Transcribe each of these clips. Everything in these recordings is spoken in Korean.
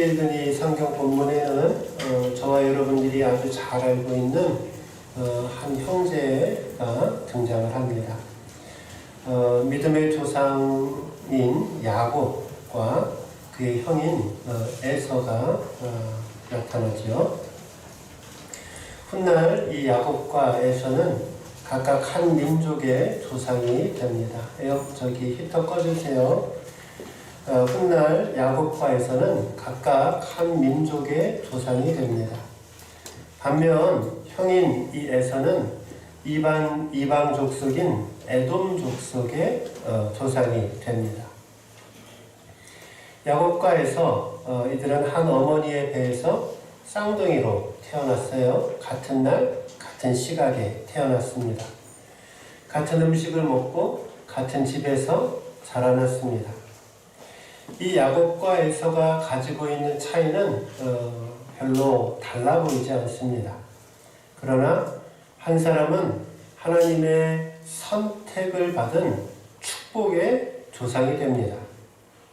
함께 읽은 이 성경 본문에는 저와 여러분들이 아주 잘 알고 있는 한 형제가 등장을 합니다. 믿음의 조상인 야곱과 그의 형인 에서가 나타나죠. 훗날 이 야곱과 에서는 각각 한 민족의 조상이 됩니다. 저기 히터 꺼주세요. 훗날 야곱과 에서는 각각 한 민족의 조상이 됩니다. 반면 형인 이 에서는 이방 족속인 에돔 족속의 조상이 됩니다. 야곱과 에서 이들은 한 어머니의 배에서 쌍둥이로 태어났어요. 같은 날 같은 시각에 태어났습니다. 같은 음식을 먹고 같은 집에서 자라났습니다. 이 야곱과 에서가 가지고 있는 차이는 별로 달라 보이지 않습니다. 그러나 한 사람은 하나님의 선택을 받은 축복의 조상이 됩니다.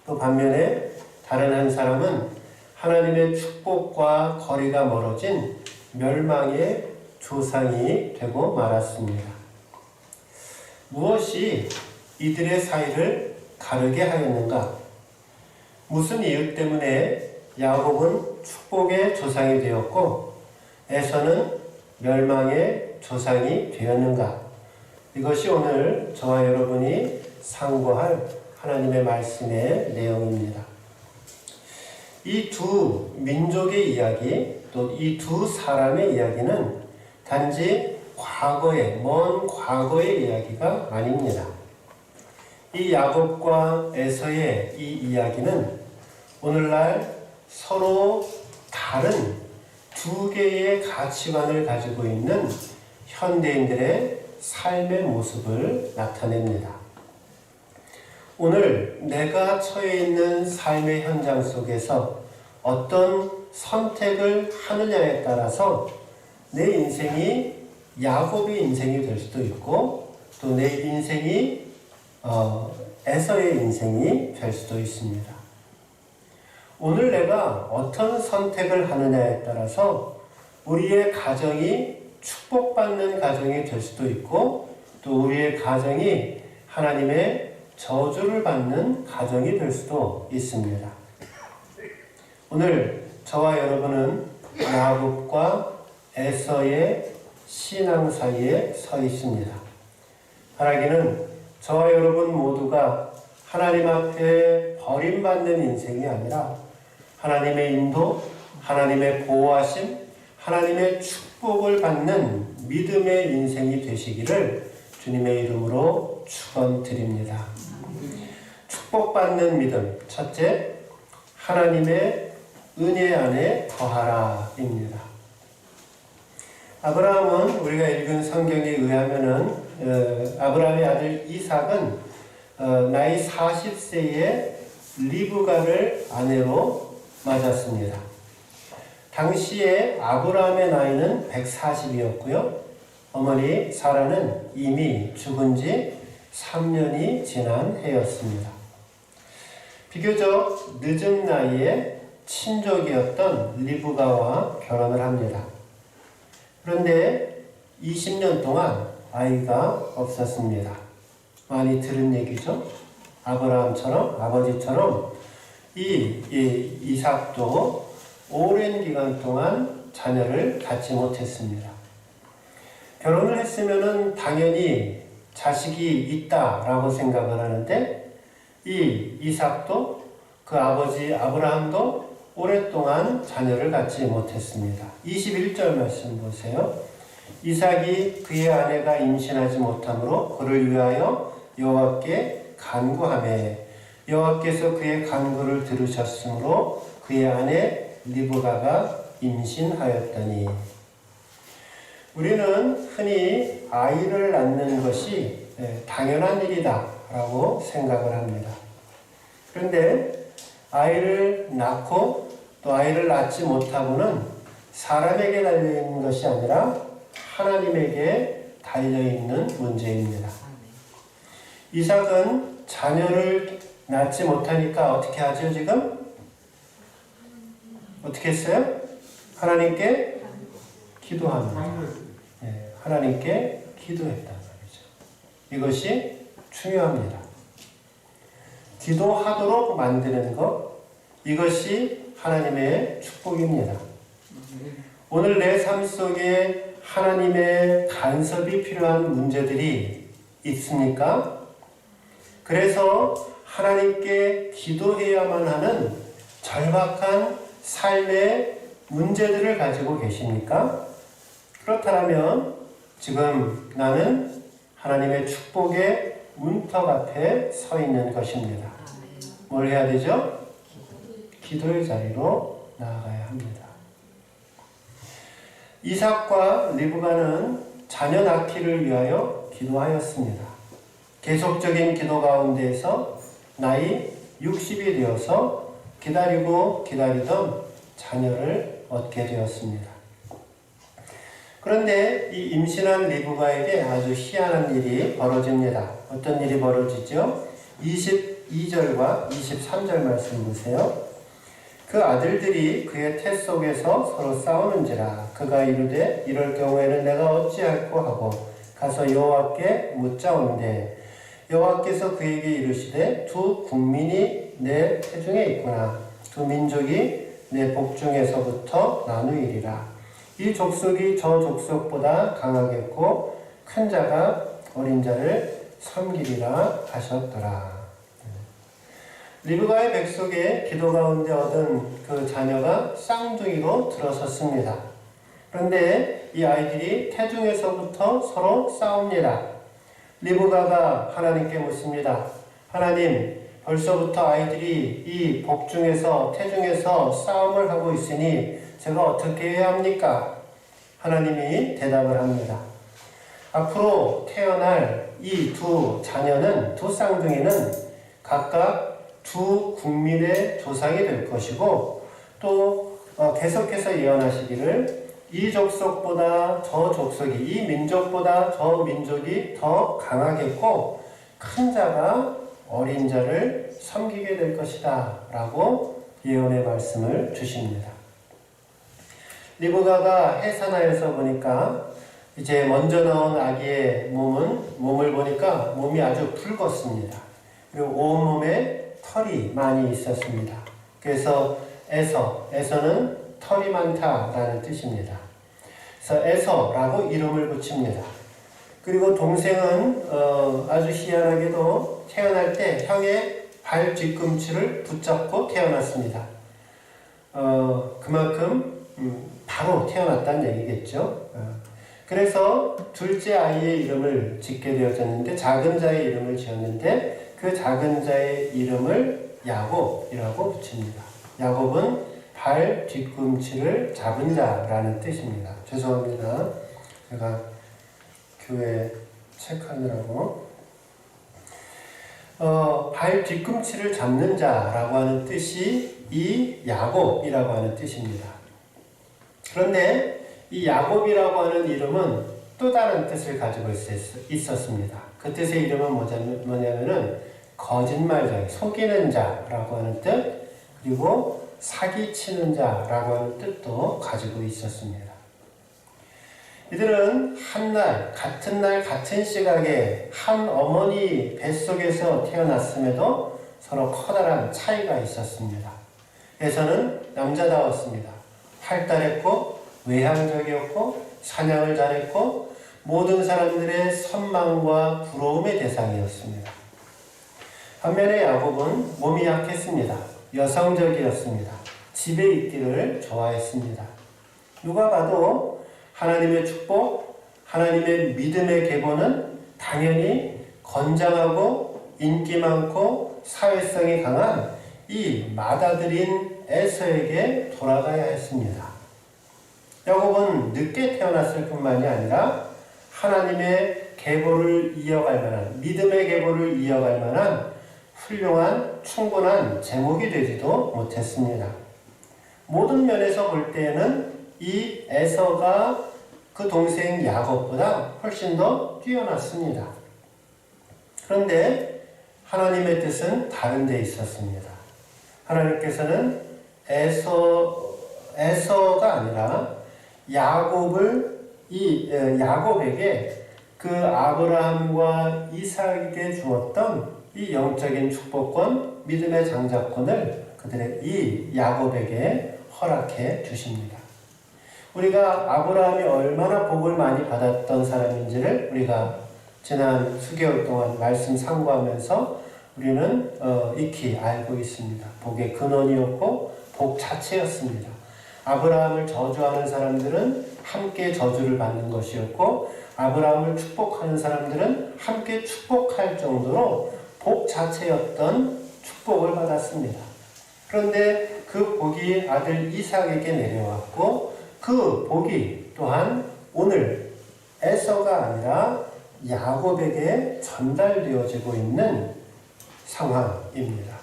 또 반면에 다른 한 사람은 하나님의 축복과 거리가 멀어진 멸망의 조상이 되고 말았습니다. 무엇이 이들의 사이를 가르게 하였는가? 무슨 이유 때문에 야곱은 축복의 조상이 되었고 에서는 멸망의 조상이 되었는가? 이것이 오늘 저와 여러분이 상고할 하나님의 말씀의 내용입니다. 이 두 민족의 이야기, 또 이 두 사람의 이야기는 단지 먼 과거의 이야기가 아닙니다. 이 야곱과 에서의 이 이야기는 오늘날 서로 다른 두 개의 가치관을 가지고 있는 현대인들의 삶의 모습을 나타냅니다. 오늘 내가 처해 있는 삶의 현장 속에서 어떤 선택을 하느냐에 따라서 내 인생이 야곱의 인생이 될 수도 있고 또 내 인생이 에서의 인생이 될 수도 있습니다. 오늘 내가 어떤 선택을 하느냐에 따라서 우리의 가정이 축복받는 가정이 될 수도 있고 또 우리의 가정이 하나님의 저주를 받는 가정이 될 수도 있습니다. 오늘 저와 여러분은 야곱과 에서의 신앙 사이에 서 있습니다. 바라기는 저와 여러분 모두가 하나님 앞에 버림받는 인생이 아니라 하나님의 인도, 하나님의 보호하심, 하나님의 축복을 받는 믿음의 인생이 되시기를 주님의 이름으로 축원드립니다. 축복받는 믿음, 첫째, 하나님의 은혜 안에 거하라입니다. 아브라함은 우리가 읽은 성경에 의하면은 아브라함의 아들 이삭은 나이 40세에 리브가를 아내로 맞았습니다. 당시에 아브라함의 나이는 140이었고요. 어머니 사라는 이미 죽은 지 3년이 지난 해였습니다. 비교적 늦은 나이에 친족이었던 리브가와 결혼을 합니다. 그런데 20년 동안 아이가 없었습니다. 많이 들은 얘기죠. 아브라함처럼 아버지처럼 이삭도 오랜 기간 동안 자녀를 갖지 못했습니다. 결혼을 했으면은 당연히 자식이 있다라고 생각을 하는데 이 이삭도 그 아버지 아브라함도 오랫동안 자녀를 갖지 못했습니다. 21절 말씀 보세요. 이삭이 그의 아내가 임신하지 못함으로 그를 위하여 여호와께 간구하매 여호와께서 그의 간구를 들으셨으므로 그의 아내 리브가가 임신하였더니. 우리는 흔히 아이를 낳는 것이 당연한 일이다 라고 생각을 합니다. 그런데 아이를 낳고 또 아이를 낳지 못하고는 사람에게 달려있는 것이 아니라 하나님에게 달려있는 문제입니다. 이삭은 자녀를 낳지 못하니까 어떻게 하죠 지금? 어떻게 했어요? 하나님께 기도합니다. 하나님께 기도했단 말이죠. 이것이 중요합니다. 기도하도록 만드는 것, 이것이 하나님의 축복입니다. 오늘 내 삶 속에 하나님의 간섭이 필요한 문제들이 있습니까? 그래서 하나님께 기도해야만 하는 절박한 삶의 문제들을 가지고 계십니까? 그렇다면 지금 나는 하나님의 축복의 문턱 앞에 서 있는 것입니다. 뭘 해야 되죠? 기도의 자리로 나아가야 합니다. 이삭과 리브가는 자녀 낳기를 위하여 기도하였습니다. 계속적인 기도 가운데에서 나이 60이 되어서 기다리고 기다리던 자녀를 얻게 되었습니다. 그런데 이 임신한 리브가에게 아주 희한한 일이 벌어집니다. 어떤 일이 벌어지죠? 22절과 23절 말씀 보세요. 그 아들들이 그의 태 속에서 서로 싸우는지라 그가 이르되 이럴 경우에는 내가 어찌할꼬 하고 가서 여호와께 묻자온대 여호와께서 그에게 이르시되 두 국민이 내 태중에 있구나 두 민족이 내 복중에서부터 나누이리라 이 족속이 저 족속보다 강하겠고 큰 자가 어린 자를 섬기리라 하셨더라. 리브가의 백속에 기도 가운데 얻은 그 자녀가 쌍둥이로 들어섰습니다. 그런데 이 아이들이 태중에서부터 서로 싸웁니다. 리브가가 하나님께 묻습니다. 하나님, 벌써부터 아이들이 이 복중에서 태중에서 싸움을 하고 있으니 제가 어떻게 해야 합니까? 하나님이 대답을 합니다. 앞으로 태어날 이 두 자녀는, 두 쌍둥이는 각각 두 국민의 조상이 될 것이고 또 계속해서 예언하시기를 이 족속보다 저 족속이 이 민족보다 저 민족이 더 강하겠고 큰 자가 어린 자를 섬기게 될 것이다 라고 예언의 말씀을 주십니다. 리브가가 해산하여서 보니까 이제 먼저 나온 아기의 몸을 보니까 몸이 아주 붉었습니다. 그리고 온몸에 털이 많이 있었습니다. 그래서 에서는 털이 많다라는 뜻입니다. 그래서 에서라고 이름을 붙입니다. 그리고 동생은 아주 희한하게도 태어날 때 형의 발 뒤꿈치를 붙잡고 태어났습니다. 그만큼 바로 태어났다는 얘기겠죠. 그래서 둘째 아이의 이름을 짓게 되어졌는데 작은 자의 이름을 지었는데 그 작은 자의 이름을 야곱이라고 붙입니다. 야곱은 발 뒤꿈치를 잡은 자라는 뜻입니다. 죄송합니다. 제가 교회 체크하느라고 발 뒤꿈치를 잡는 자라고 하는 뜻이 이 야곱이라고 하는 뜻입니다. 그런데 이 야곱이라고 하는 이름은 또 다른 뜻을 가지고 있었습니다. 그 뜻의 이름은 뭐냐면은 거짓말쟁이, 속이는 자라고 하는 뜻, 그리고 사기치는 자라고 하는 뜻도 가지고 있었습니다. 이들은 같은 날, 같은 시각에 한 어머니 뱃속에서 태어났음에도 서로 커다란 차이가 있었습니다. 에서는 남자다웠습니다. 활달했고, 외향적이었고, 사냥을 잘했고, 모든 사람들의 선망과 부러움의 대상이었습니다. 반면에 야곱은 몸이 약했습니다. 여성적이었습니다. 집에 있기를 좋아했습니다. 누가 봐도 하나님의 축복, 하나님의 믿음의 계보는 당연히 건장하고 인기 많고 사회성이 강한 이 맏아들인 에서에게 돌아가야 했습니다. 야곱은 늦게 태어났을 뿐만이 아니라 하나님의 계보를 이어갈 만한, 믿음의 계보를 이어갈 만한 훌륭한 충분한 제목이 되지도 못했습니다. 모든 면에서 볼 때에는 이 에서가 그 동생 야곱보다 훨씬 더 뛰어났습니다. 그런데 하나님의 뜻은 다른 데 있었습니다. 하나님께서는 에서 에서가 아니라 야곱에게 그 아브라함과 이삭에게 주었던 이 영적인 축복권, 믿음의 장자권을 그들의 이 야곱에게 허락해 주십니다. 우리가 아브라함이 얼마나 복을 많이 받았던 사람인지를 우리가 지난 수개월 동안 말씀 상고하면서 우리는 익히 알고 있습니다. 복의 근원이었고 복 자체였습니다. 아브라함을 저주하는 사람들은 함께 저주를 받는 것이었고, 아브라함을 축복하는 사람들은 함께 축복할 정도로 복 자체였던 축복을 받았습니다. 그런데 그 복이 아들 이삭에게 내려왔고, 그 복이 또한 오늘 에서가 아니라 야곱에게 전달되어지고 있는 상황입니다.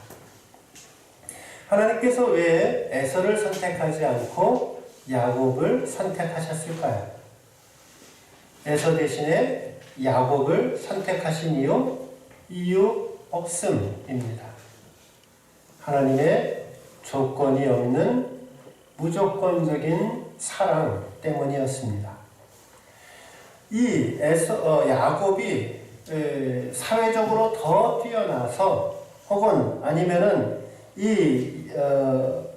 하나님께서 왜 에서를 선택하지 않고 야곱을 선택하셨을까요? 에서 대신에 야곱을 선택하신 이유 없음입니다. 하나님의 조건이 없는 무조건적인 사랑 때문이었습니다. 이 야곱이 사회적으로 더 뛰어나서 혹은 아니면은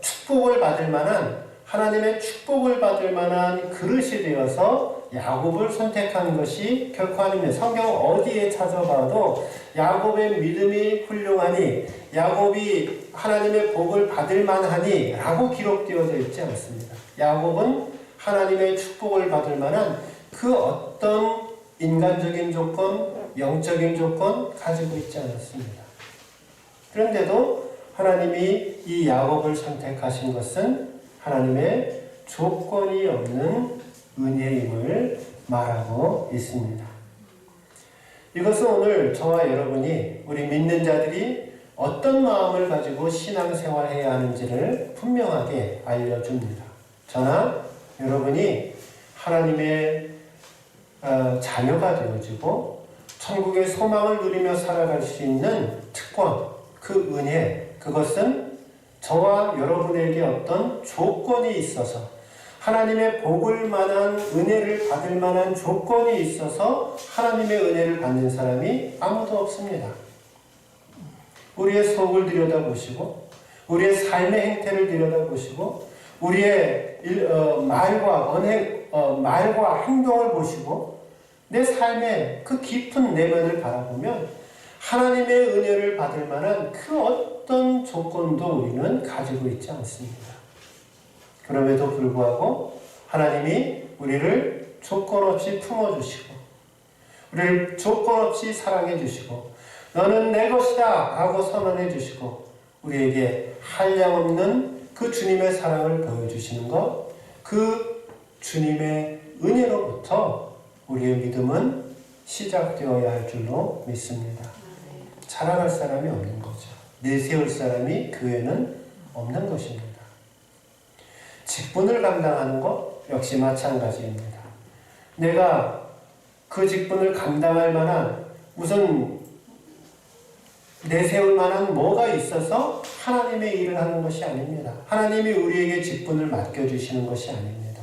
축복을 받을 만한, 하나님의 축복을 받을 만한 그릇이 되어서 야곱을 선택한 것이 결코 아닙니다. 성경 어디에 찾아봐도 야곱의 믿음이 훌륭하니, 야곱이 하나님의 복을 받을 만하니 라고 기록되어져 있지 않습니다. 야곱은 하나님의 축복을 받을 만한 그 어떤 인간적인 조건, 영적인 조건 가지고 있지 않았습니다. 그런데도 하나님이 이 야곱을 선택하신 것은 하나님의 조건이 없는 은혜임을 말하고 있습니다. 이것은 오늘 저와 여러분이, 우리 믿는 자들이 어떤 마음을 가지고 신앙생활해야 하는지를 분명하게 알려줍니다. 저나 여러분이 하나님의 자녀가 되어지고 천국의 소망을 누리며 살아갈 수 있는 특권, 그 은혜, 그것은 저와 여러분에게 어떤 조건이 있어서, 하나님의 복을 만한 은혜를 받을 만한 조건이 있어서 하나님의 은혜를 받는 사람이 아무도 없습니다. 우리의 속을 들여다보시고, 우리의 삶의 행태를 들여다보시고, 우리의 말과 행동을 보시고, 내 삶의 그 깊은 내면을 바라보면 하나님의 은혜를 받을 만한 그 어떤 조건도 우리는 가지고 있지 않습니다. 그럼에도 불구하고 하나님이 우리를 조건 없이 품어주시고, 우리를 조건 없이 사랑해 주시고, 너는 내 것이다 라고 선언해 주시고, 우리에게 한량없는 그 주님의 사랑을 보여주시는 것, 그 주님의 은혜로부터 우리의 믿음은 시작되어야 할 줄로 믿습니다. 자랑할 사람이 없는 거죠. 내세울 사람이 교회는 없는 것입니다. 직분을 감당하는 것 역시 마찬가지입니다. 내가 그 직분을 감당할 만한, 무슨 내세울 만한 뭐가 있어서 하나님의 일을 하는 것이 아닙니다. 하나님이 우리에게 직분을 맡겨주시는 것이 아닙니다.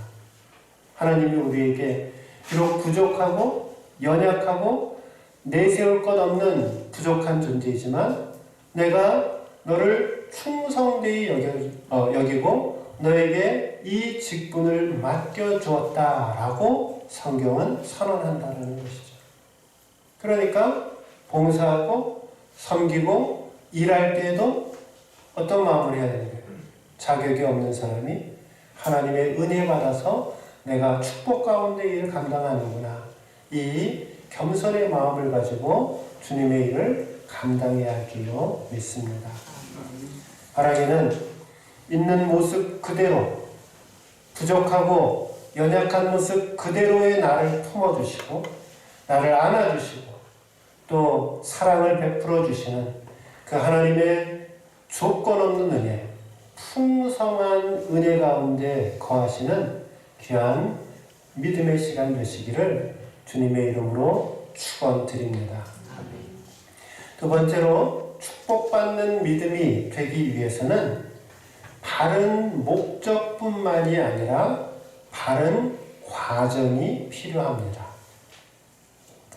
하나님이 우리에게 비록 부족하고 연약하고 내세울 것 없는 부족한 존재이지만, 내가 너를 충성되이 여기고 너에게 이 직분을 맡겨주었다라고 성경은 선언한다는 것이죠. 그러니까 봉사하고 섬기고 일할 때에도 어떤 마음을 해야 되는 거예요? 자격이 없는 사람이 하나님의 은혜 받아서 내가 축복 가운데 일을 감당하는구나, 이 겸손의 마음을 가지고 주님의 일을 감당해야 할 줄로 믿습니다. 바라기는 있는 모습 그대로, 부족하고 연약한 모습 그대로의 나를 품어주시고, 나를 안아주시고, 또 사랑을 베풀어 주시는 그 하나님의 조건 없는 은혜, 풍성한 은혜 가운데 거하시는 귀한 믿음의 시간 되시기를 주님의 이름으로 축원드립니다. 두 번째로, 축복받는 믿음이 되기 위해서는 바른 목적 목적뿐만이 아니라 바른 과정이 필요합니다.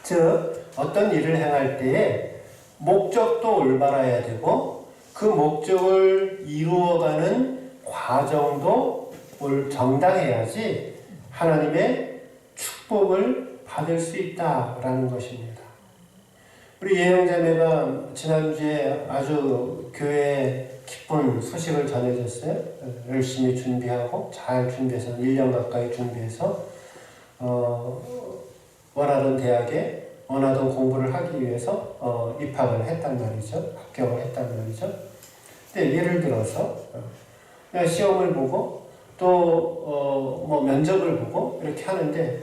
즉 어떤 일을 행할 때에 목적도 올바라야 되고 그 목적을 이루어가는 과정도 정당해야지 하나님의 축복을 받을 수 있다라는 것입니다. 우리 예영자매가 지난주에 아주 교회에 기쁜 소식을 전해줬어요. 열심히 준비하고 잘 준비해서 1년 가까이 준비해서 원하던 대학에 원하던 공부를 하기 위해서 입학을 했단 말이죠. 합격을 했단 말이죠. 근데 예를 들어서 그냥 시험을 보고 또 뭐 면접을 보고 이렇게 하는데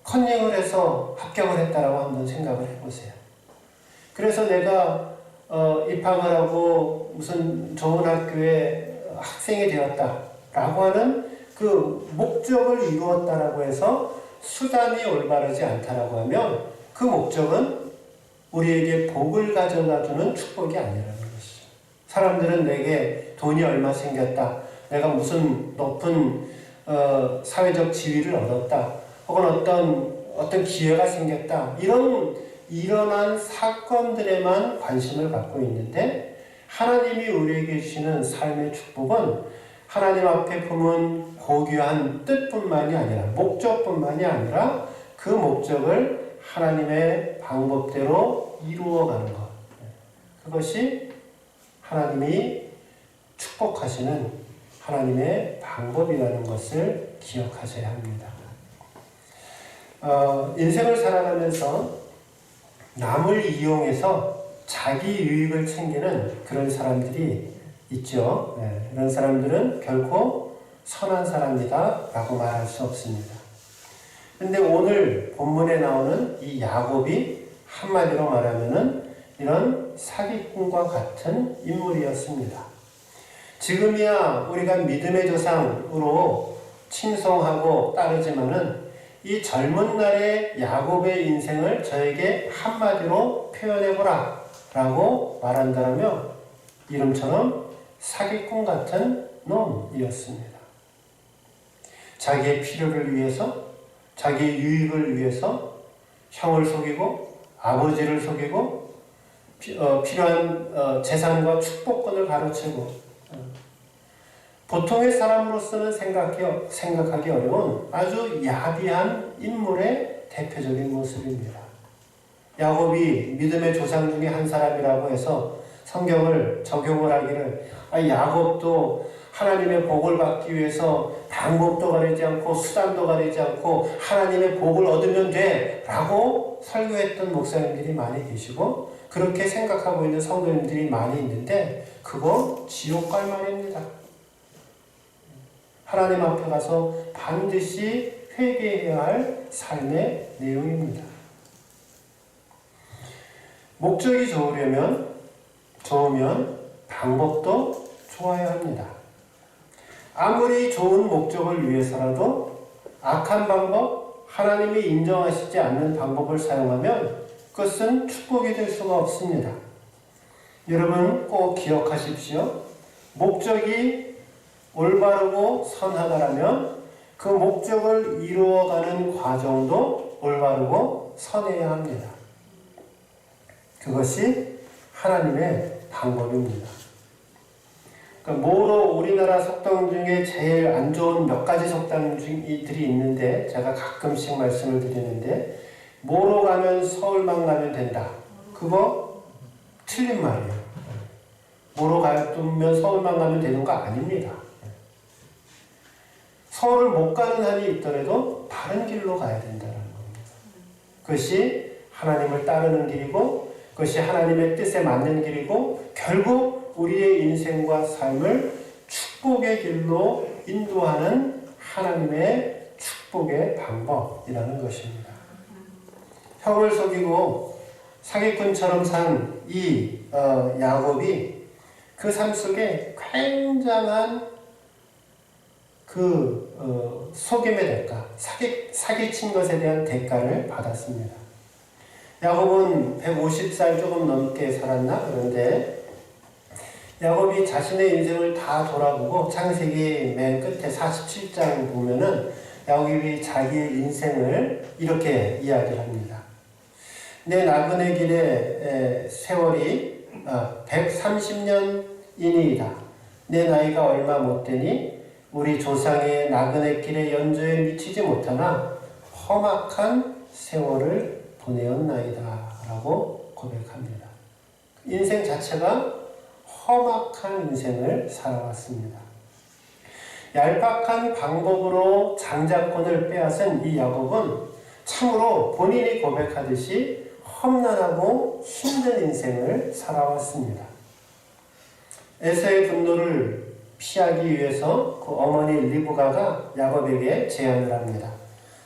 컨닝을 해서 합격을 했다라고 한번 생각을 해보세요. 그래서 내가 입학을 하고 무슨 좋은 학교에 학생이 되었다라고 하는 그 목적을 이루었다라고 해서 수단이 올바르지 않다라고 하면 그 목적은 우리에게 복을 가져다주는 축복이 아니라는 것이죠. 사람들은 내게 돈이 얼마 생겼다, 내가 무슨 높은 사회적 지위를 얻었다, 혹은 어떤 기회가 생겼다, 일어난 사건들에만 관심을 갖고 있는데 하나님이 우리에게 주시는 삶의 축복은 하나님 앞에 품은 고귀한 뜻뿐만이 아니라 목적뿐만이 아니라 그 목적을 하나님의 방법대로 이루어가는 것, 그것이 하나님이 축복하시는 하나님의 방법이라는 것을 기억하셔야 합니다. 인생을 살아가면서 남을 이용해서 자기 유익을 챙기는 그런 사람들이 있죠. 이런 사람들은 결코 선한 사람이다 라고 말할 수 없습니다. 그런데 오늘 본문에 나오는 이 야곱이 한마디로 말하면은 이런 사기꾼과 같은 인물이었습니다. 지금이야 우리가 믿음의 조상으로 칭송하고 따르지만은 이 젊은 날의 야곱의 인생을 저에게 한마디로 표현해보라 라고 말한다면 이름처럼 사기꾼 같은 놈이었습니다. 자기의 필요를 위해서, 자기의 유익을 위해서 형을 속이고 아버지를 속이고 필요한 재산과 축복권을 가로채고 보통의 사람으로서는 생각하기 어려운 아주 야비한 인물의 대표적인 모습입니다. 야곱이 믿음의 조상 중에 한 사람이라고 해서 성경을 적용을 하기를 야곱도 하나님의 복을 받기 위해서 방법도 가리지 않고 수단도 가리지 않고 하나님의 복을 얻으면 돼 라고 설교했던 목사님들이 많이 계시고 그렇게 생각하고 있는 성도님들이 많이 있는데 그거 지옥 갈 말입니다. 하나님 앞에 가서 반드시 회개해야 할 삶의 내용입니다. 목적이 좋으면 방법도 좋아야 합니다. 아무리 좋은 목적을 위해서라도 악한 방법, 하나님이 인정하시지 않는 방법을 사용하면 그것은 축복이 될 수가 없습니다. 여러분 꼭 기억하십시오. 목적이 올바르고 선하다라면 그 목적을 이루어가는 과정도 올바르고 선해야 합니다. 그것이 하나님의 방법입니다. 모로 우리나라 속담 중에 제일 안 좋은 몇 가지 속담들이 있는데 제가 가끔씩 말씀을 드리는데 모로 가면 서울만 가면 된다. 그거 틀린 말이에요. 모로 가면 서울만 가면 되는 거 아닙니다. 서울을 못 가는 한이 있더라도 다른 길로 가야 된다는 겁니다. 그것이 하나님을 따르는 길이고 그것이 하나님의 뜻에 맞는 길이고 결국 우리의 인생과 삶을 축복의 길로 인도하는 하나님의 축복의 방법이라는 것입니다. 형을 속이고 사기꾼처럼 산 이 야곱이 그 삶 속에 굉장한 속임의 대가, 사기친 것에 대한 대가를 받았습니다. 야곱은 150살 조금 넘게 살았나? 그런데 야곱이 자신의 인생을 다 돌아보고 창세기 맨 끝에 47장 보면은 야곱이 자기의 인생을 이렇게 이야기를 합니다. 내 나그네 길의 세월이 130년이니이다. 내 나이가 얼마 못되니 우리 조상의 나그네 길의 연조에 미치지 못하나 험악한 세월을 보내었나이다 라고 고백합니다. 인생 자체가 험악한 인생을 살아왔습니다. 얄팍한 방법으로 장자권을 빼앗은 이 야곱은 참으로 본인이 고백하듯이 험난하고 힘든 인생을 살아왔습니다. 에서의 분노를 피하기 위해서 그 어머니 리브가가 야곱에게 제안을 합니다.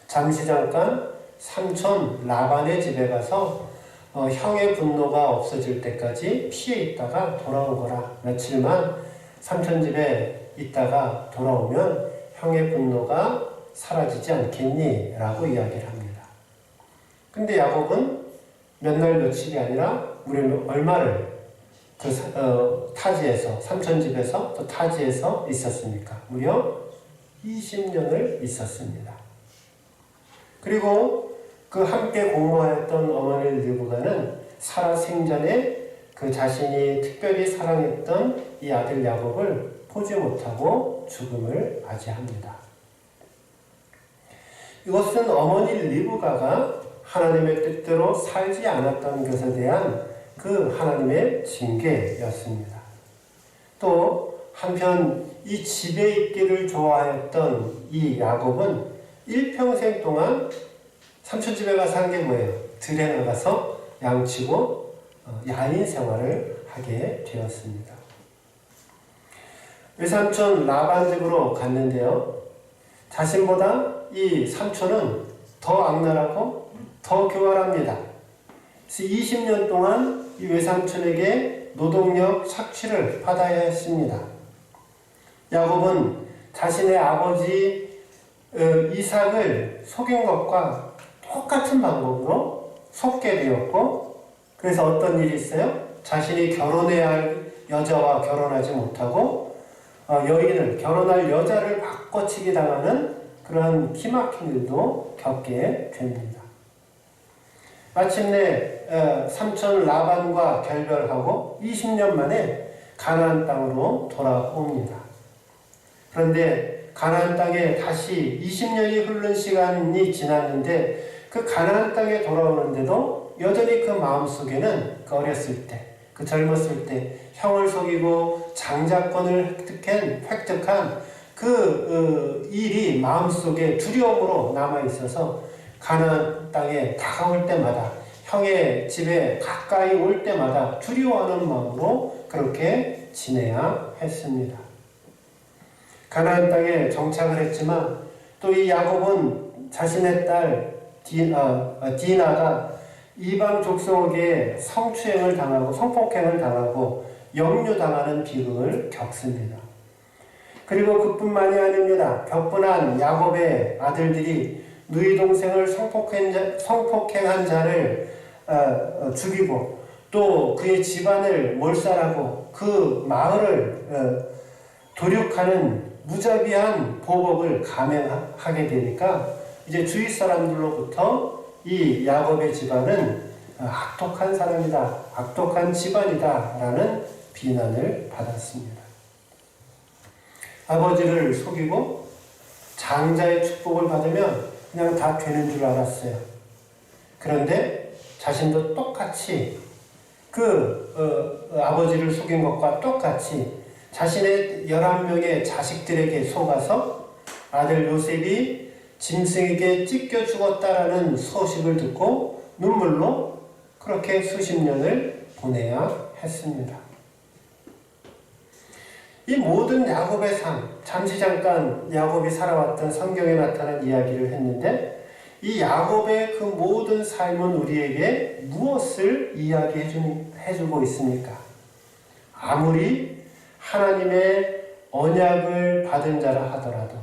잠시 잠깐 삼촌 라반의 집에 가서 형의 분노가 없어질 때까지 피해 있다가 돌아오거라. 며칠만 삼촌 집에 있다가 돌아오면 형의 분노가 사라지지 않겠니? 라고 이야기를 합니다. 근데 야곱은 몇 날 며칠이 아니라 우리는 얼마를 타지에서 삼촌 집에서 또 타지에서 있었습니까? 무려 20년을 있었습니다. 그리고 그 함께 공모하였던 어머니 리브가는 사라 생전에 그 자신이 특별히 사랑했던 이 아들 야곱을 보지 못하고 죽음을 맞이합니다. 이것은 어머니 리브가가 하나님의 뜻대로 살지 않았던 것에 대한 그 하나님의 징계였습니다. 또 한편 이 집에 있기를 좋아했던 이 야곱은 일평생 동안 삼촌 집에 가서 한 게 뭐예요? 들에 나가서 양치고 야인 생활을 하게 되었습니다. 외삼촌 라반 집으로 갔는데요. 자신보다 이 삼촌은 더 악랄하고 더 교활합니다. 그래서 20년 동안 이 외삼촌에게 노동력 착취를 받아야 했습니다. 야곱은 자신의 아버지 이삭을 속인 것과 똑같은 방법으로 속게 되었고, 그래서 어떤 일이 있어요? 자신이 결혼해야 할 여자와 결혼하지 못하고 여인을, 결혼할 여자를 바꿔치기 당하는 그런 기막힌 일도 겪게 됩니다. 마침내 삼촌 라반과 결별하고 20년 만에 가나안 땅으로 돌아옵니다. 그런데 가나안 땅에 다시 20년이 흐른 시간이 지났는데 그 가나안 땅에 돌아오는데도 여전히 그 마음속에는 그 어렸을 때, 그 젊었을 때 형을 속이고 장자권을 획득한 그 일이 마음속에 두려움으로 남아있어서 가나안 땅에 다가올 때마다, 형의 집에 가까이 올 때마다 두려워하는 마음으로 그렇게 지내야 했습니다. 가나안 땅에 정착을 했지만 또 이 야곱은 자신의 딸 디나가 이방 족속에게 성추행을 당하고 성폭행을 당하고 역류당하는 비극을 겪습니다. 그리고 그뿐만이 아닙니다. 격분한 야곱의 아들들이 누이 동생을 성폭행한 자를 죽이고 또 그의 집안을 몰살하고 그 마을을 도륙하는 무자비한 보복을 감행하게 되니까 이제 주위 사람들로부터 이 야곱의 집안은 악독한 사람이다, 악독한 집안이다 라는 비난을 받았습니다. 아버지를 속이고 장자의 축복을 받으면 그냥 다 되는 줄 알았어요. 그런데 자신도 똑같이 아버지를 속인 것과 똑같이 자신의 11명의 자식들에게 속아서 아들 요셉이 짐승에게 찢겨 죽었다라는 소식을 듣고 눈물로 그렇게 수십 년을 보내야 했습니다. 이 모든 야곱의 삶, 잠시 잠깐 야곱이 살아왔던 성경에 나타난 이야기를 했는데 이 야곱의 그 모든 삶은 우리에게 무엇을 이야기해주고 있습니까? 아무리 하나님의 언약을 받은 자라 하더라도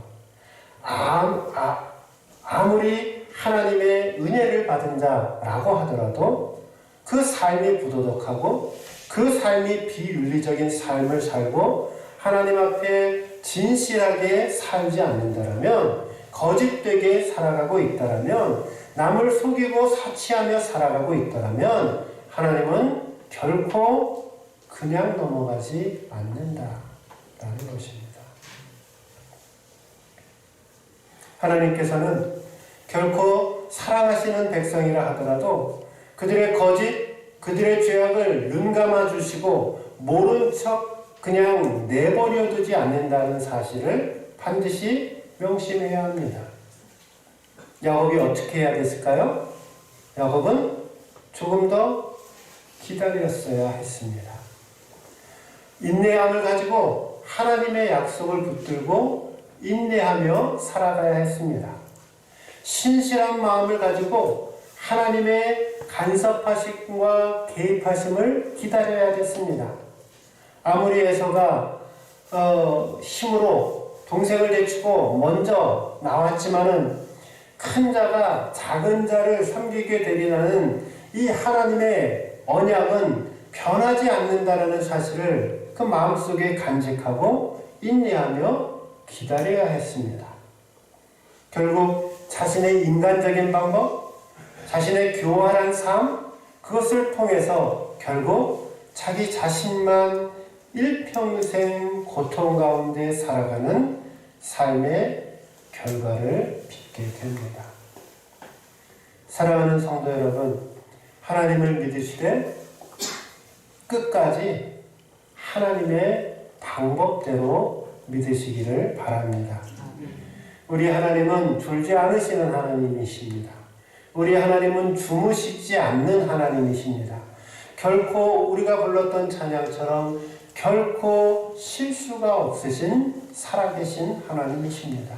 아무리 하나님의 은혜를 받은 자라고 하더라도 그 삶이 부도덕하고 그 삶이 비윤리적인 삶을 살고 하나님 앞에 진실하게 살지 않는다라면, 거짓되게 살아가고 있다라면, 남을 속이고 사치하며 살아가고 있다라면 하나님은 결코 그냥 넘어가지 않는다라는 것입니다. 하나님께서는 결코 사랑하시는 백성이라 하더라도 그들의 거짓, 그들의 죄악을 눈감아 주시고 모른 척 그냥 내버려 두지 않는다는 사실을 반드시 명심해야 합니다. 야곱이 어떻게 해야 됐을까요? 야곱은 조금 더 기다렸어야 했습니다. 인내함을 가지고 하나님의 약속을 붙들고 인내하며 살아가야 했습니다. 신실한 마음을 가지고 하나님의 간섭하심과 개입하심을 기다려야 됐습니다. 아무리 에서가 힘으로 동생을 제치고 먼저 나왔지만은 큰 자가 작은 자를 섬기게 되리라는 이 하나님의 언약은 변하지 않는다라는 사실을 그 마음속에 간직하고 인내하며 기다려야 했습니다. 결국 자신의 인간적인 방법, 자신의 교활한 삶, 그것을 통해서 결국 자기 자신만 일평생 고통 가운데 살아가는 삶의 결과를 빚게 됩니다. 사랑하는 성도 여러분, 하나님을 믿으시되 끝까지 하나님의 방법대로 믿으시기를 바랍니다. 우리 하나님은 졸지 않으시는 하나님이십니다. 우리 하나님은 주무시지 않는 하나님이십니다. 결코 우리가 불렀던 찬양처럼 결코 실수가 없으신 살아계신 하나님이십니다.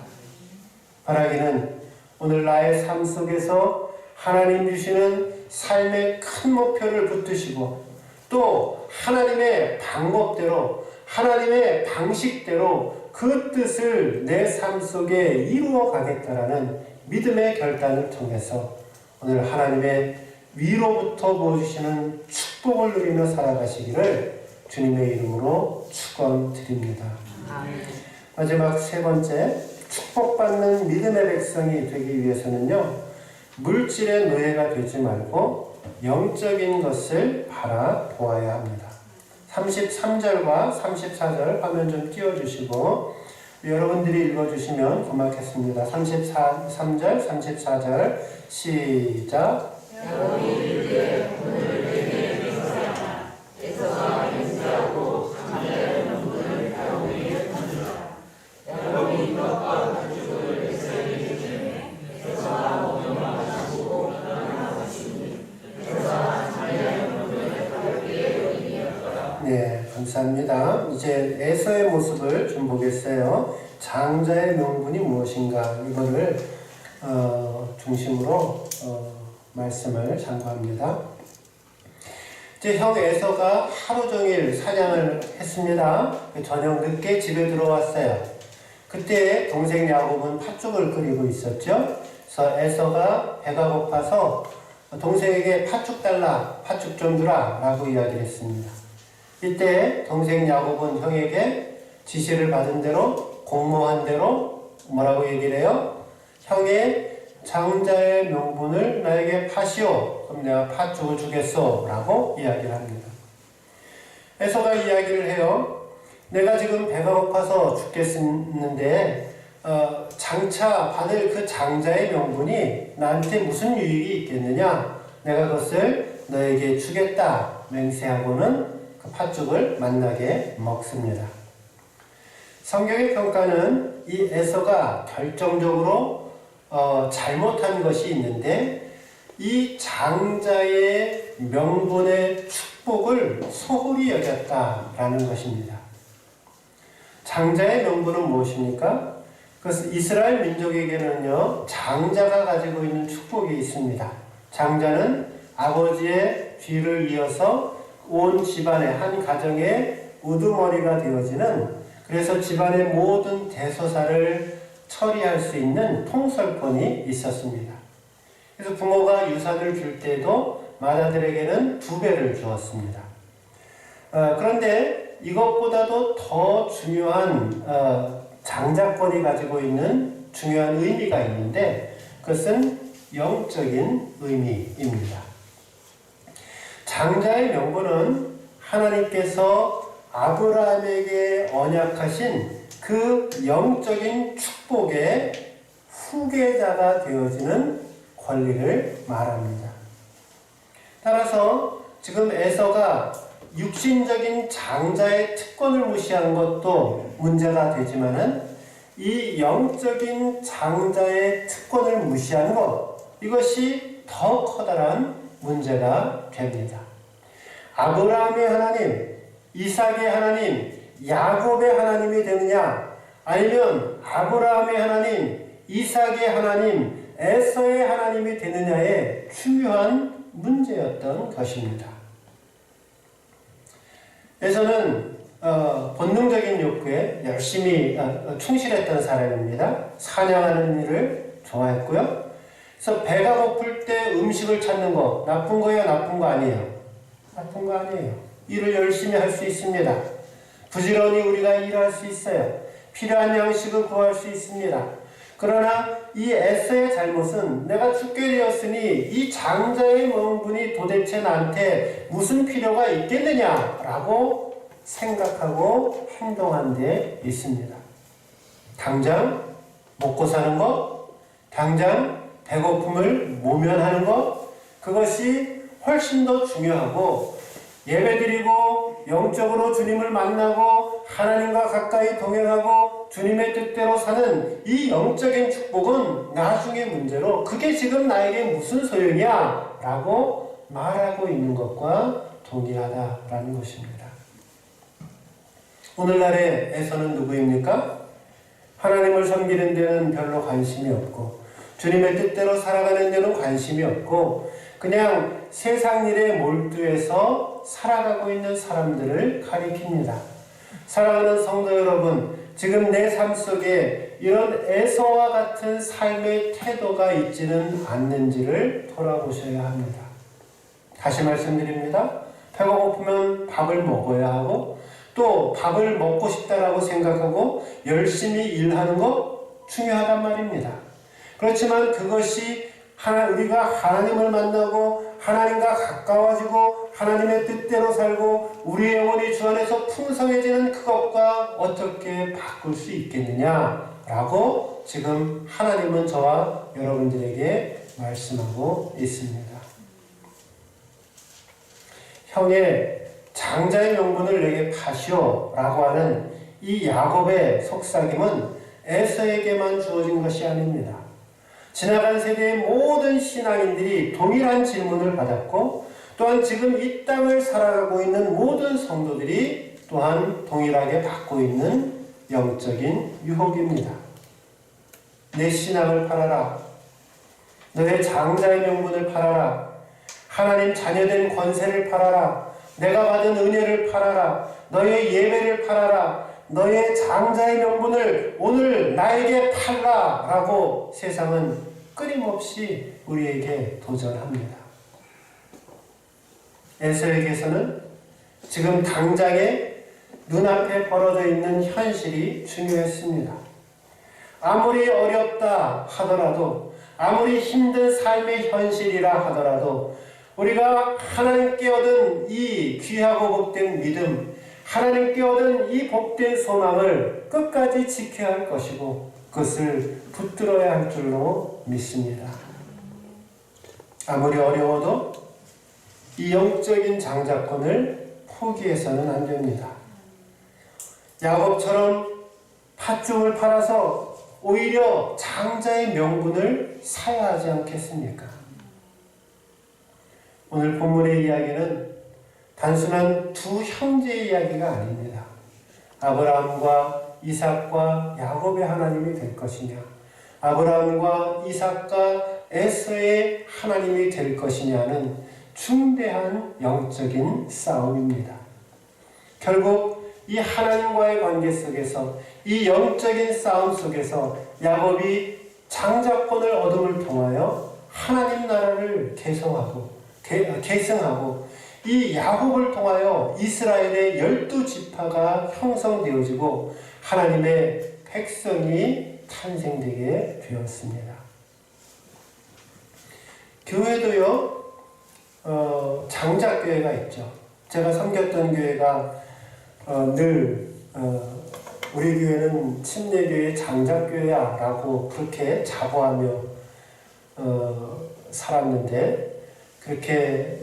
바라기는 오늘 나의 삶 속에서 하나님 주시는 삶의 큰 목표를 붙드시고 또 하나님의 방법대로 하나님의 방식대로 그 뜻을 내 삶 속에 이루어 가겠다라는 믿음의 결단을 통해서 오늘 하나님의 위로부터 부어주시는 축복을 누리며 살아가시기를 주님의 이름으로 축원드립니다. 마지막 세 번째, 축복받는 믿음의 백성이 되기 위해서는요, 물질의 노예가 되지 말고 영적인 것을 바라보아야 합니다. 33절과 34절 화면 좀 띄워주시고 여러분들이 읽어주시면 고맙겠습니다. 33절, 34절 시작. 네, 감사합니다. 이제 에서의 모습을 좀 보겠어요. 장자의 명분이 무엇인가, 이거를 중심으로 말씀을 참고합니다. 이제 형 에서가 하루 종일 사냥을 했습니다. 저녁 늦게 집에 들어왔어요. 그때 동생 야곱은 팥죽을 끓이고 있었죠. 그래서 에서가 배가 고파서 동생에게 팥죽 달라, 팥죽 좀 주라 라고 이야기를 했습니다. 이때 동생 야곱은 형에게 지시를 받은 대로, 공모한 대로 뭐라고 얘기를 해요? 형의 장자의 명분을 나에게 파시오. 그럼 내가 팥죽을 주겠소 라고 이야기를 합니다. 에서가 이야기를 해요. 내가 지금 배가 고파서 죽겠는데 장차 받을 그 장자의 명분이 나한테 무슨 유익이 있겠느냐? 내가 그것을 너에게 주겠다 맹세하고는 그 팥죽을 만나게 먹습니다. 성경의 평가는 이 에서가 결정적으로 잘못한 것이 있는데 이 장자의 명분의 축복을 소홀히 여겼다라는 것입니다. 장자의 명분은 무엇입니까? 그것은 이스라엘 민족에게는요, 장자가 가지고 있는 축복이 있습니다. 장자는 아버지의 뒤를 이어서 온 집안의 한 가정의 우두머리가 되어지는, 그래서 집안의 모든 대소사를 처리할 수 있는 통솔권이 있었습니다. 그래서 부모가 유산을 줄 때도 맏아들에게는 2배를 주었습니다. 그런데 이것보다도 더 중요한 장자권이 가지고 있는 중요한 의미가 있는데 그것은 영적인 의미입니다. 장자의 명분은 하나님께서 아브라함에게 언약하신 그 영적인 축복의 후계자가 되어지는 권리를 말합니다. 따라서 지금 에서가 육신적인 장자의 특권을 무시한 것도 문제가 되지만은 이 영적인 장자의 특권을 무시한 것, 이것이 더 커다란 문제가 됩니다. 아브라함의 하나님, 이삭의 하나님, 야곱의 하나님이 되느냐, 아니면 아브라함의 하나님, 이삭의 하나님, 에서의 하나님이 되느냐의 중요한 문제였던 것입니다. 에서는 본능적인 욕구에 열심히 충실했던 사람입니다. 사냥하는 일을 좋아했고요. 그래서 배가 고플 때 음식을 찾는 거 나쁜 거예요? 나쁜 거 아니에요? 나쁜 거 아니에요. 일을 열심히 할 수 있습니다. 부지런히 우리가 일할 수 있어요. 필요한 양식을 구할 수 있습니다. 그러나 이 에서의 잘못은 내가 죽게 되었으니 이 장자의 명분이 도대체 나한테 무슨 필요가 있겠느냐라고 생각하고 행동한 데 있습니다. 당장 먹고 사는 것, 당장 배고픔을 모면하는 것, 그것이 훨씬 더 중요하고 예배드리고 영적으로 주님을 만나고 하나님과 가까이 동행하고 주님의 뜻대로 사는 이 영적인 축복은 나중의 문제로 그게 지금 나에게 무슨 소용이야? 라고 말하고 있는 것과 동일하다라는 것입니다. 오늘날의 에서는 누구입니까? 하나님을 섬기는 데는 별로 관심이 없고 주님의 뜻대로 살아가는 데는 관심이 없고 그냥 세상 일에 몰두해서 살아가고 있는 사람들을 가리킵니다. 사랑하는 성도 여러분, 지금 내 삶 속에 이런 에서와 같은 삶의 태도가 있지는 않는지를 돌아보셔야 합니다. 다시 말씀드립니다. 배가 고프면 밥을 먹어야 하고 또 밥을 먹고 싶다라고 생각하고 열심히 일하는 것 중요하단 말입니다. 그렇지만 그것이 우리가 하나님을 만나고 하나님과 가까워지고 하나님의 뜻대로 살고 우리의 영혼이 주 안에서 풍성해지는 그것과 어떻게 바꿀 수 있겠느냐라고 지금 하나님은 저와 여러분들에게 말씀하고 있습니다. 형의 장자의 명분을 내게 파시오 라고 하는 이 야곱의 속삭임은 에서에게만 주어진 것이 아닙니다. 지나간 세대의 모든 신앙인들이 동일한 질문을 받았고 또한 지금 이 땅을 살아가고 있는 모든 성도들이 또한 동일하게 받고 있는 영적인 유혹입니다. 내 신앙을 팔아라. 너의 장자의 명분을 팔아라. 하나님 자녀된 권세를 팔아라. 내가 받은 은혜를 팔아라. 너의 예배를 팔아라. 너의 장자의 명분을 오늘 나에게 팔라 라고 세상은 끊임없이 우리에게 도전합니다. 에서에게서는 지금 당장에 눈앞에 벌어져 있는 현실이 중요했습니다. 아무리 어렵다 하더라도 아무리 힘든 삶의 현실이라 하더라도 우리가 하나님께 얻은 이 귀하고 복된 믿음, 하나님께 얻은 이 복된 소망을 끝까지 지켜야 할 것이고 그것을 붙들어야 할 줄로 믿습니다. 아무리 어려워도 이 영적인 장자권을 포기해서는 안 됩니다. 야곱처럼 팥죽을 팔아서 오히려 장자의 명분을 사야 하지 않겠습니까? 오늘 본문의 이야기는 단순한 두 형제의 이야기가 아닙니다. 아브라함과 이삭과 야곱의 하나님이 될 것이냐, 아브라함과 이삭과 에서의 하나님이 될 것이냐는 중대한 영적인 싸움입니다. 결국 이 하나님과의 관계 속에서 이 영적인 싸움 속에서 야곱이 장자권을 얻음을 통하여 하나님 나라를 계승하고 이 야곱을 통하여 이스라엘의 12지파가 형성되어지고 하나님의 백성이 탄생되게 되었습니다. 교회도요, 장작교회가 있죠. 제가 섬겼던 교회가 늘 우리 교회는 침례교회 장작교회야 라고 그렇게 자부하며 살았는데, 그렇게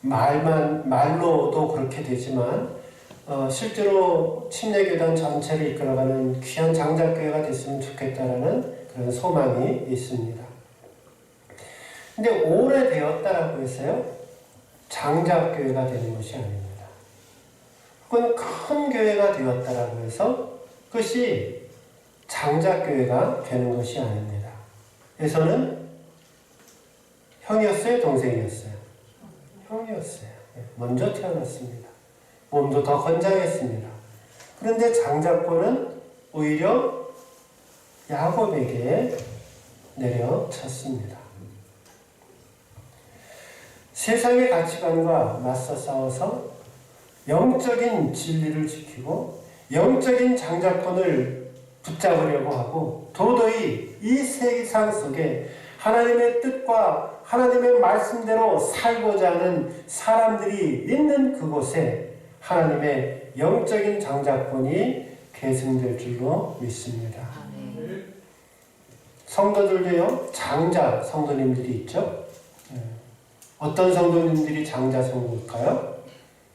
말로도 그렇게 되지만 실제로 침례교단 전체를 이끌어가는 귀한 장작교회가 됐으면 좋겠다라는 그런 소망이 있습니다. 근데 오래되었다라고 해서요, 장작교회가 되는 것이 아닙니다. 혹은 큰 교회가 되었다라고 해서 그것이 장작교회가 되는 것이 아닙니다. 에서는 형이었어요? 동생이었어요? 형이었어요. 먼저 태어났습니다. 몸도 더 건장했습니다. 그런데 장자권은 오히려 야곱에게 내려쳤습니다. 세상의 가치관과 맞서 싸워서 영적인 진리를 지키고 영적인 장자권을 붙잡으려고 하고 도저히 이 세상 속에 하나님의 뜻과 하나님의 말씀대로 살고자 하는 사람들이 있는 그곳에 하나님의 영적인 장자권이 계승될 줄로 믿습니다. 성도들도요, 장자 성도님들이 있죠. 어떤 성도님들이 장자 성도일까요?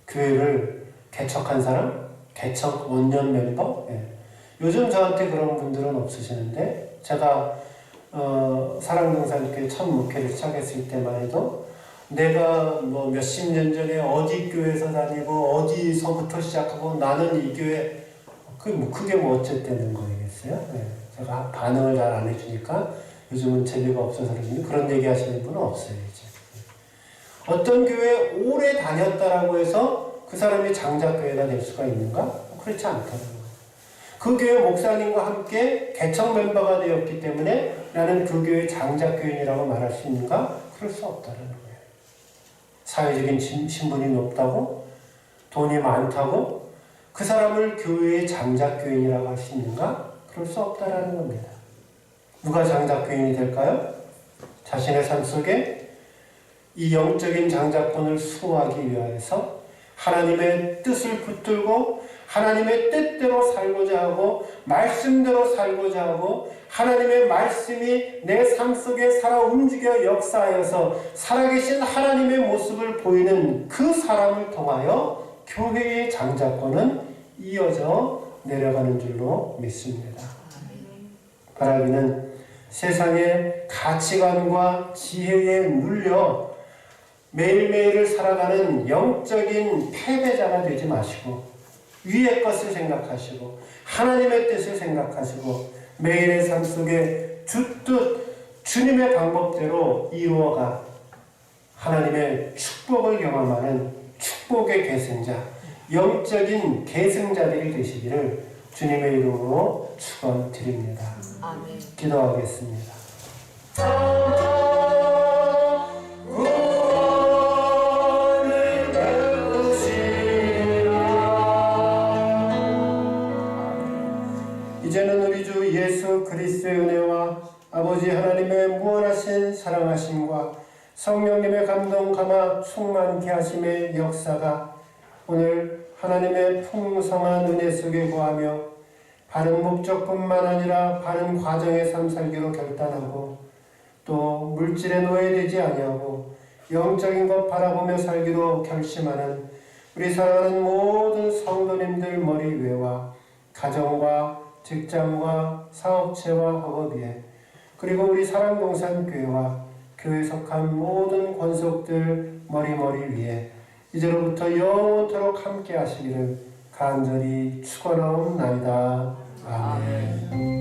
교회를 개척한 사람? 개척 원년 멤버? 요즘 저한테 그런 분들은 없으시는데, 제가 사랑동산교회 첫 목회를 시작했을 때만 해도 내가 뭐 몇십 년 전에 어디 교회에서 다니고 어디서부터 시작하고 나는 이 교회 그게 뭐 어쨌다는 거겠어요? 제가 반응을 잘 안 해주니까 요즘은 재미가 없어서 그런지 그런 얘기 하시는 분은 없어요. 이제 어떤 교회에 오래 다녔다라고 해서 그 사람이 장자교회가 될 수가 있는가? 그렇지 않다는 거예요. 그 교회 목사님과 함께 개척 멤버가 되었기 때문에 나는 그 교회 장자교인이라고 말할 수 있는가? 그럴 수 없다는 거예요. 사회적인 신분이 높다고, 돈이 많다고 그 사람을 교회의 장자교인이라고 할 수 있는가? 그럴 수 없다는 겁니다. 누가 장자교인이 될까요? 자신의 삶 속에 이 영적인 장자권을 수호하기 위해서 하나님의 뜻을 붙들고 하나님의 뜻대로 살고자 하고 말씀대로 살고자 하고 하나님의 말씀이 내 삶 속에 살아 움직여 역사하여서 살아계신 하나님의 모습을 보이는 그 사람을 통하여 교회의 장자권은 이어져 내려가는 줄로 믿습니다. 바라기는 세상의 가치관과 지혜에 눌려 매일매일을 살아가는 영적인 패배자가 되지 마시고 위의 것을 생각하시고 하나님의 뜻을 생각하시고 매일의 삶 속에 주뜻 주님의 방법대로 이루어가 하나님의 축복을 경험하는 축복의 계승자, 영적인 계승자들이 되시기를 주님의 이름으로 축원드립니다. 아멘. 기도하겠습니다. 이제는 우리 주 예수 그리스도의 은혜와 아버지 하나님의 무한하신 사랑하심과 성령님의 감동 감화 충만케 하심의 역사가 오늘 하나님의 풍성한 은혜 속에 거하며 바른 목적뿐만 아니라 바른 과정의 삶 살기로 결단하고 또 물질에 노예되지 아니하고 영적인 것 바라보며 살기로 결심하는 우리 사랑하는 모든 성도님들 머리 위에와 가정과 직장과 사업체와 학업위에 그리고 우리 사랑동산교회와 교회에 속한 모든 권속들 머리 위에 이제로부터 영원토록 함께 하시기를 간절히 축원하옵나이다. 아멘.